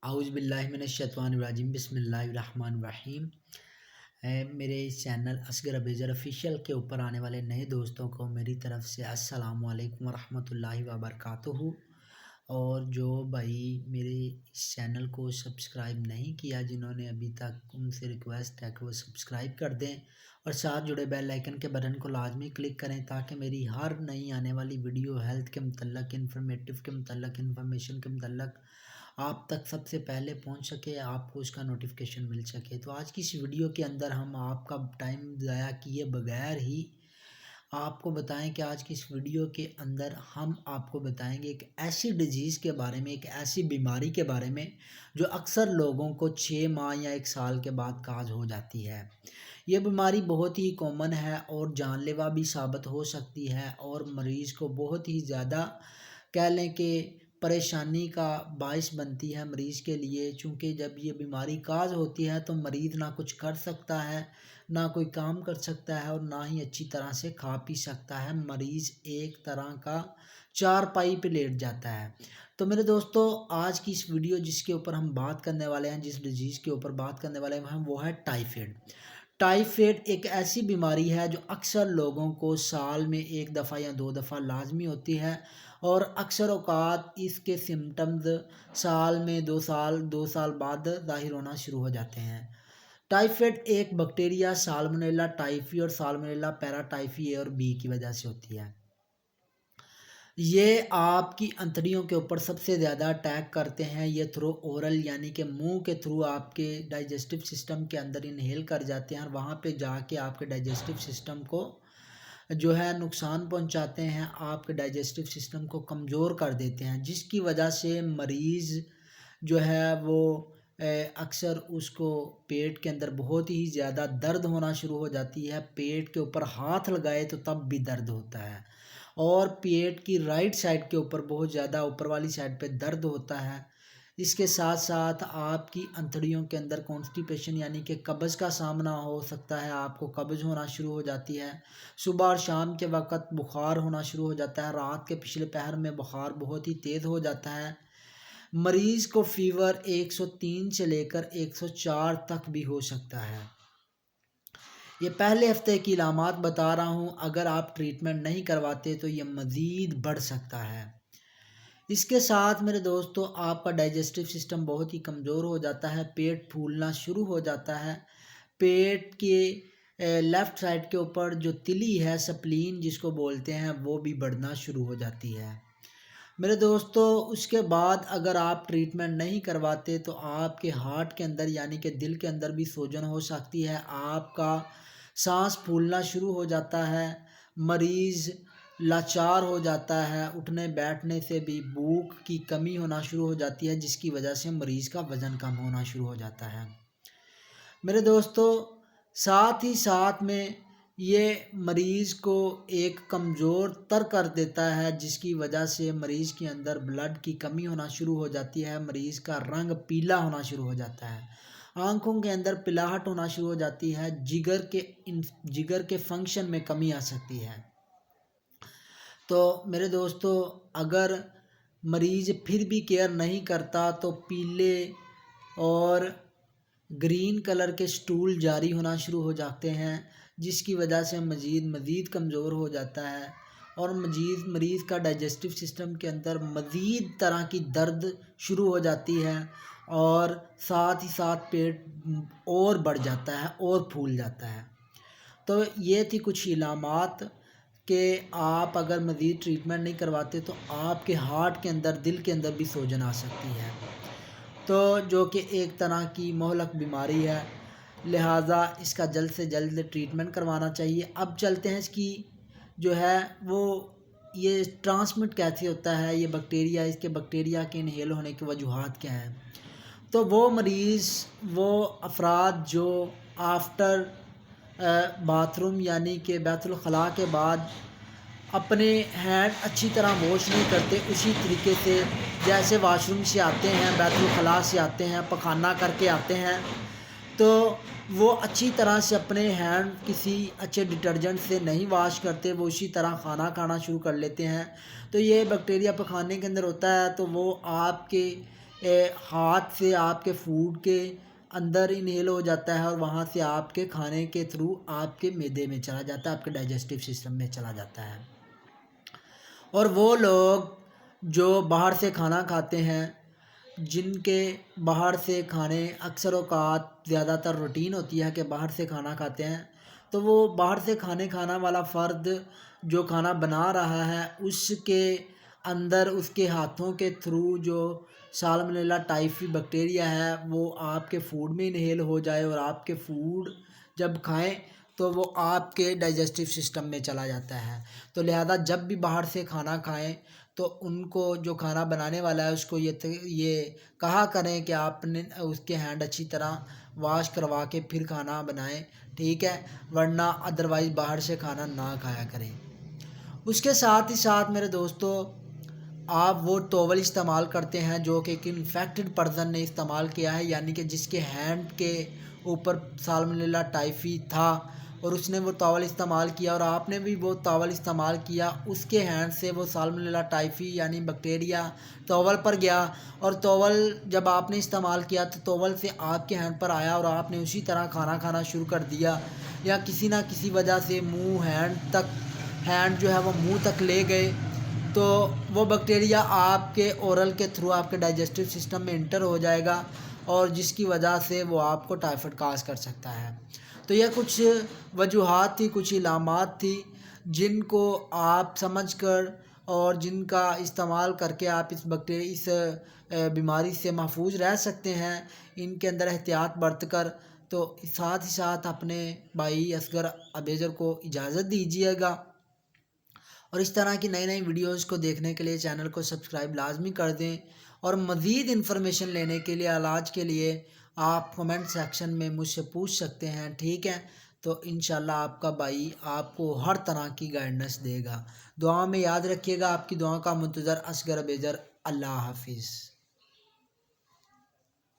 اعوذ باللہ من الشیطان الرجیم بسم اللہ الرحمن الرحیم۔ میرے اس چینل اصغر ابیضر آفیشیل کے اوپر آنے والے نئے دوستوں کو میری طرف سے السلام علیکم ورحمۃ اللہ وبرکاتہ۔ اور جو بھائی میرے اس چینل کو سبسکرائب نہیں کیا، جنہوں نے ابھی تک، ان سے ریکویسٹ ہے کہ وہ سبسکرائب کر دیں اور ساتھ جڑے بیل آئیکن کے بٹن کو لازمی کلک کریں تاکہ میری ہر نئی آنے والی ویڈیو ہیلتھ کے متعلق، انفارمیٹیو کے متعلق، انفارمیشن کے متعلق آپ تک سب سے پہلے پہنچ سکے، آپ کو اس کا نوٹیفیکیشن مل سکے۔ تو آج کی اس ویڈیو کے اندر ہم آپ کا ٹائم ضائع کیے بغیر ہی آپ کو بتائیں کہ آج کی اس ویڈیو کے اندر ہم آپ کو بتائیں گے ایک ایسی ڈیزیز کے بارے میں، ایک ایسی بیماری کے بارے میں جو اکثر لوگوں کو 6 ماہ یا 1 سال کے بعد کاز ہو جاتی ہے۔ یہ بیماری بہت ہی کامن ہے اور جان لیوا بھی ثابت ہو سکتی ہے اور مریض کو بہت ہی زیادہ کہہ لیں کہ پریشانی کا باعث بنتی ہے مریض کے لیے، چونکہ جب یہ بیماری کاز ہوتی ہے تو مریض نہ کچھ کر سکتا ہے، نہ کوئی کام کر سکتا ہے اور نہ ہی اچھی طرح سے کھا پی سکتا ہے۔ مریض ایک طرح کا چارپائی پہ لیٹ جاتا ہے۔ تو میرے دوستو، آج کی اس ویڈیو جس کے اوپر ہم بات کرنے والے ہیں، جس ڈیزیز کے اوپر بات کرنے والے ہیں، وہ ہے ٹائیفائڈ۔ ٹائیفائڈ ایک ایسی بیماری ہے جو اکثر لوگوں کو سال میں 1 دفعہ یا 2 دفعہ لازمی ہوتی ہے اور اکثر اوقات اس کے سمٹمز سال میں 2 سال بعد ظاہر ہونا شروع ہو جاتے ہیں۔ ٹائیفائڈ ایک بیکٹیریا سالمونیلا ٹائفی اور سالمونیلا پیرا ٹائفی اے اور بی کی وجہ سے ہوتی ہے۔ یہ آپ کی انتڑیوں کے اوپر سب سے زیادہ اٹیک کرتے ہیں۔ یہ تھرو اورل یعنی کہ منہ کے تھرو آپ کے ڈائجسٹو سسٹم کے اندر انہیل کر جاتے ہیں اور وہاں پہ جا کے آپ کے ڈائجسٹو سسٹم کو جو ہے نقصان پہنچاتے ہیں، آپ کے ڈائجسٹو سسٹم کو کمزور کر دیتے ہیں، جس کی وجہ سے مریض جو ہے وہ اکثر اس کو پیٹ کے اندر بہت ہی زیادہ درد ہونا شروع ہو جاتی ہے۔ پیٹ کے اوپر ہاتھ لگائے تو تب بھی درد ہوتا ہے اور پیٹ کی رائٹ سائڈ کے اوپر بہت زیادہ اوپر والی سائڈ پہ درد ہوتا ہے۔ اس کے ساتھ ساتھ آپ کی انتڑیوں کے اندر کانسٹیپیشن یعنی کہ قبض کا سامنا ہو سکتا ہے، آپ کو قبض ہونا شروع ہو جاتی ہے۔ صبح اور شام کے وقت بخار ہونا شروع ہو جاتا ہے، رات کے پچھلے پہر میں بخار بہت ہی تیز ہو جاتا ہے۔ مریض کو فیور 103 سے لے کر 104 تک بھی ہو سکتا ہے۔ یہ پہلے ہفتے کی علامات بتا رہا ہوں، اگر آپ ٹریٹمنٹ نہیں کرواتے تو یہ مزید بڑھ سکتا ہے۔ اس کے ساتھ میرے دوستو، آپ کا ڈائجسٹو سسٹم بہت ہی کمزور ہو جاتا ہے، پیٹ پھولنا شروع ہو جاتا ہے، پیٹ کے لیفٹ سائڈ کے اوپر جو تلی ہے، سپلین جس کو بولتے ہیں، وہ بھی بڑھنا شروع ہو جاتی ہے۔ میرے دوستو، اس کے بعد اگر آپ ٹریٹمنٹ نہیں کرواتے تو آپ کے ہارٹ کے اندر یعنی کہ دل کے اندر بھی سوجن ہو سکتی ہے، آپ کا سانس پھولنا شروع ہو جاتا ہے، مریض لاچار ہو جاتا ہے، اٹھنے بیٹھنے سے بھی بھوک کی کمی ہونا شروع ہو جاتی ہے، جس کی وجہ سے مریض کا وزن کم ہونا شروع ہو جاتا ہے۔ میرے دوستو، ساتھ ہی ساتھ میں یہ مریض کو ایک کمزور تر کر دیتا ہے، جس کی وجہ سے مریض کے اندر بلڈ کی کمی ہونا شروع ہو جاتی ہے، مریض کا رنگ پیلا ہونا شروع ہو جاتا ہے، آنکھوں کے اندر پلاہٹ ہونا شروع ہو جاتی ہے، جگر کے فنکشن میں کمی آ سکتی ہے۔ تو میرے دوستو، اگر مریض پھر بھی کیئر نہیں کرتا تو پیلے اور گرین کلر کے سٹول جاری ہونا شروع ہو جاتے ہیں، جس کی وجہ سے مزید کمزور ہو جاتا ہے اور مریض کا ڈائجسٹو سسٹم کے اندر مزید طرح کی درد شروع ہو جاتی ہے اور ساتھ ہی ساتھ پیٹ اور بڑھ جاتا ہے اور پھول جاتا ہے۔ تو یہ تھی کچھ علامات کہ آپ اگر مزید ٹریٹمنٹ نہیں کرواتے تو آپ کے ہارٹ کے اندر، دل کے اندر بھی سوجن آ سکتی ہے، تو جو کہ ایک طرح کی مہلک بیماری ہے، لہٰذا اس کا جلد سے جلد ٹریٹمنٹ کروانا چاہیے۔ اب چلتے ہیں اس کی جو ہے وہ یہ ٹرانسمٹ کیسے ہوتا ہے، یہ بیکٹیریا، اس کے بیکٹیریا کے انہیل ہونے کی وجوہات کیا ہیں۔ تو وہ مریض، وہ افراد جو آفٹر باتھ روم یعنی کہ بیت الخلاء کے بعد اپنے ہینڈ اچھی طرح واش نہیں کرتے، اسی طریقے سے جیسے واش روم سے آتے ہیں، بیت الخلاء سے آتے ہیں، پخانہ کر کے آتے ہیں، تو وہ اچھی طرح سے اپنے ہینڈ کسی اچھے ڈٹرجنٹ سے نہیں واش کرتے، وہ اسی طرح کھانا کھانا شروع کر لیتے ہیں، تو یہ بیکٹیریا پخانے کے اندر ہوتا ہے، تو وہ آپ کے ہاتھ سے آپ کے فوڈ کے اندر انہیل ہو جاتا ہے اور وہاں سے آپ کے کھانے کے تھرو آپ کے معدے میں چلا جاتا ہے، آپ کے ڈائجسٹیو سسٹم میں چلا جاتا ہے۔ اور وہ لوگ جو باہر سے کھانا کھاتے ہیں، جن کے باہر سے کھانے اکثر اوقات زیادہ تر روٹین ہوتی ہے کہ باہر سے کھانا کھاتے ہیں، تو وہ باہر سے کھانا والا فرد جو کھانا بنا رہا ہے اس کے اندر اس کے ہاتھوں کے تھرو جو سالمونیلا ٹائفی بیکٹیریا ہے وہ آپ کے فوڈ میں انہیل ہو جائے اور آپ کے فوڈ جب کھائیں تو وہ آپ کے ڈائجسٹیو سسٹم میں چلا جاتا ہے۔ تو لہذا جب بھی باہر سے کھانا کھائیں تو ان کو جو کھانا بنانے والا ہے اس کو یہ کہا کریں کہ آپ نے اس کے ہینڈ اچھی طرح واش کروا کے پھر کھانا بنائیں، ٹھیک ہے، ورنہ ادروائز باہر سے کھانا نہ کھایا کریں۔ اس کے ساتھ ہی ساتھ میرے دوستو، آپ وہ ٹاول استعمال کرتے ہیں جو کہ ایک انفیکٹڈ پرسن نے استعمال کیا ہے، یعنی کہ جس کے ہینڈ کے اوپر سالمونیلا ٹائفی تھا اور اس نے وہ ٹاول استعمال کیا اور آپ نے بھی وہ ٹاول استعمال کیا، اس کے ہینڈ سے وہ سالمونیلا ٹائفی یعنی بیکٹیریا ٹاول پر گیا اور ٹاول جب آپ نے استعمال کیا تو ٹاول سے آپ کے ہینڈ پر آیا اور آپ نے اسی طرح کھانا کھانا شروع کر دیا، یا کسی نہ کسی وجہ سے ہینڈ جو ہے وہ منہ تک لے گئے، تو وہ بیکٹیریا آپ کے اورل کے تھرو آپ کے ڈائجسٹیو سسٹم میں انٹر ہو جائے گا اور جس کی وجہ سے وہ آپ کو ٹائفائڈ کاز کر سکتا ہے۔ تو یہ کچھ وجوہات تھی، کچھ علامات تھی جن کو آپ سمجھ کر اور جن کا استعمال کر کے آپ اس بیماری سے محفوظ رہ سکتے ہیں، ان کے اندر احتیاط برت کر۔ تو ساتھ ہی ساتھ اپنے بھائی اصغر ابیزر کو اجازت دیجیے گا، اور اس طرح کی نئی نئی ویڈیوز کو دیکھنے کے لیے چینل کو سبسکرائب لازمی کر دیں، اور مزید انفارمیشن لینے کے لیے علاج کے لیے آپ کمنٹ سیکشن میں مجھ سے پوچھ سکتے ہیں، ٹھیک ہے؟ تو انشاءاللہ آپ کا بھائی آپ کو ہر طرح کی گائیڈنس دے گا۔ دعا میں یاد رکھیے گا، آپ کی دعا کا منتظر اصغر ابیزر۔ اللہ حافظ۔